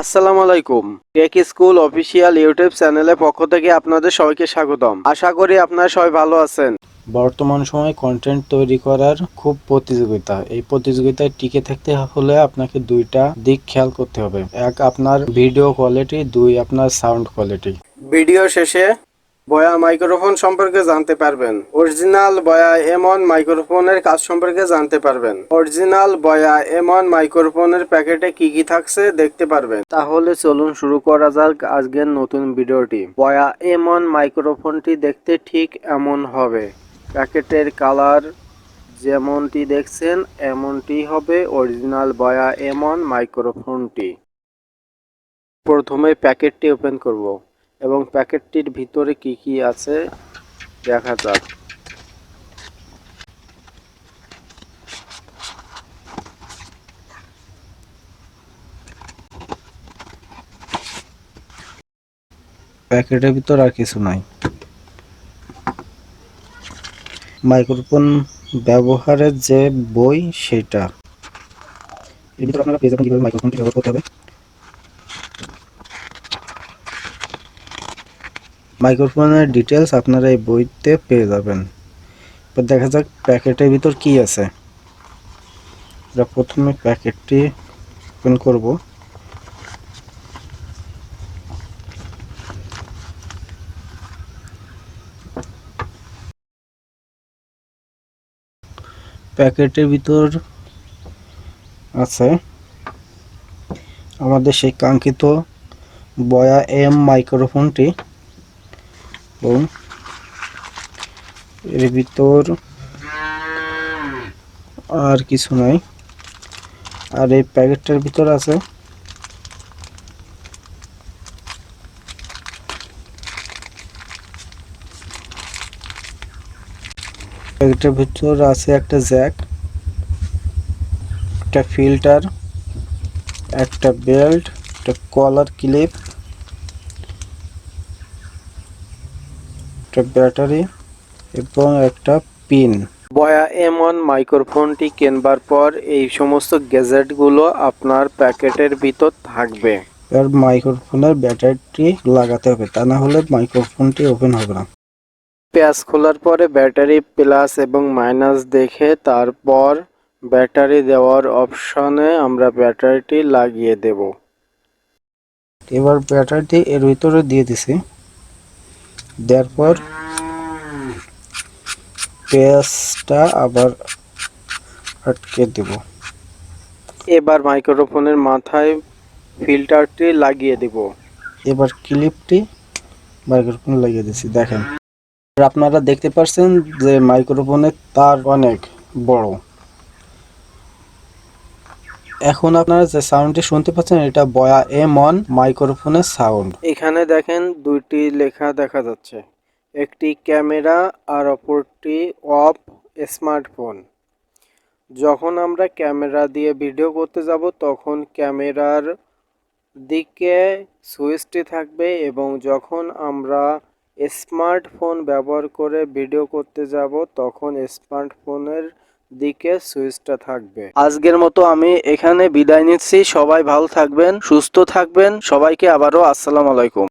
আসসালামু আলাইকুম। Take school official YouTube চ্যানেলের পক্ষ থেকে আপনাদের সবাইকে স্বাগতম। আশা করি আপনারা সবাই ভালো আছেন। বর্তমান সময়ে কন্টেন্ট তৈরি করার খুব প্রতিযোগিতা। এই প্রতিযোগিতায় টিকে থাকতে হলে আপনাকে দুইটা দিক খেয়াল করতে হবে। এক, আপনার ভিডিও কোয়ালিটি, দুই, আপনার সাউন্ড কোয়ালিটি। ভিডিও শেষে বয়া মাইক্রোফোন সম্পর্কে জানতে পারবেন। অরিজিনাল বয়া M1 মাইক্রোফোনের কাজ সম্পর্কে জানতে পারবেন। অরিজিনাল বয়া M1 মাইক্রোফোনের প্যাকেটে কি কি থাকছে দেখতে পারবেন। তাহলে চলুন শুরু করা যাক আজকের নতুন ভিডিওটি। বয়া M1 মাইক্রোফোনটি দেখতে ঠিক এমন হবে। প্যাকেটের কালার যেমনটি দেখছেন এমনটি হবে অরিজিনাল বয়া M1 মাইক্রোফোনটি। প্রথমে প্যাকেটটি ওপেন করব এবং প্যাকেটটির ভিতরে কি কি আছে দেখা যাক। প্যাকেটের ভিতর আর কিছু নাই। মাইক্রোফোন ব্যবহারের যে বই সেটা এর ভিতর আপনারা পেয়ে যাবেন কিভাবে মাইক্রোফোনটি ব্যবহার করতে হবে। মাইক্রোফোনের ডিটেলস আপনারা এই বইতে পেয়ে যাবেন। এবার দেখা যাক প্যাকেটের ভিতর কি আছে। আমরা প্রথমে প্যাকেটটি ওপেন করব। প্যাকেটের ভিতর আছে আমাদের সেই কাঙ্ক্ষিত বয়া M মাইক্রোফোনটি এবং এর ভিতর আর কিছু নাই। আর এই প্যাকেটটার ভিতর আছে প্যাকেটের ভিতর আছে একটা জ্যাক, একটা ফিল্টার, একটা বেল্ট, একটা কলার ক্লিপ, একটা ব্যাটারি এবং একটা পিন। বয়া M1 মাইক্রোফোনটি কেনবার পর এই সমস্ত গ্যাজেটগুলো আপনার প্যাকেটের ভিতর থাকবে। আর মাইক্রোফোনের ব্যাটারিটি লাগাতে হবে, তা না হলে মাইক্রোফোনটি ওপেন হবে না। প্যাচ খোলার পরে ব্যাটারি প্লাস এবং মাইনাস দেখে তারপর ব্যাটারি দেওয়ার অপশনে আমরা ব্যাটারিটি লাগিয়ে দেব। এবার ব্যাটারিটি এর ভিতরে দিয়ে দিছি। দেওয়ার পর প্যাচটা আবার আটকে দেব। এবার মাইক্রোফোনের মাথায় ফিল্টারটি লাগিয়ে দেব। এবার ক্লিপটি মাইক্রোফোন লাগিয়ে দিছি। দেখেন আপনারা দেখতে পাচ্ছেন যে মাইক্রোফোনের তার অনেক বড়। এখন আপনারা যে সাউন্ডটি শুনতে পাচ্ছেন এটা বয়া M1 মাইক্রোফোনের সাউন্ড। এখানে দেখেন দুইটি লেখা দেখা যাচ্ছে, একটি ক্যামেরা আর অপরটি অফ স্মার্টফোন। যখন আমরা ক্যামেরা দিয়ে ভিডিও করতে যাব তখন ক্যামেরার দিকে সুইচটি থাকবে এবং যখন আমরা স্মার্টফোন ব্যবহার করে ভিডিও করতে যাব তখন স্মার্টফোনের দিকে সুইচটা থাকবে। আজকের মতো আমি এখানে বিদায় নিচ্ছি। সবাই ভালো থাকবেন, সুস্থ থাকবেন। সবাইকে আবারও আসসালামু আলাইকুম।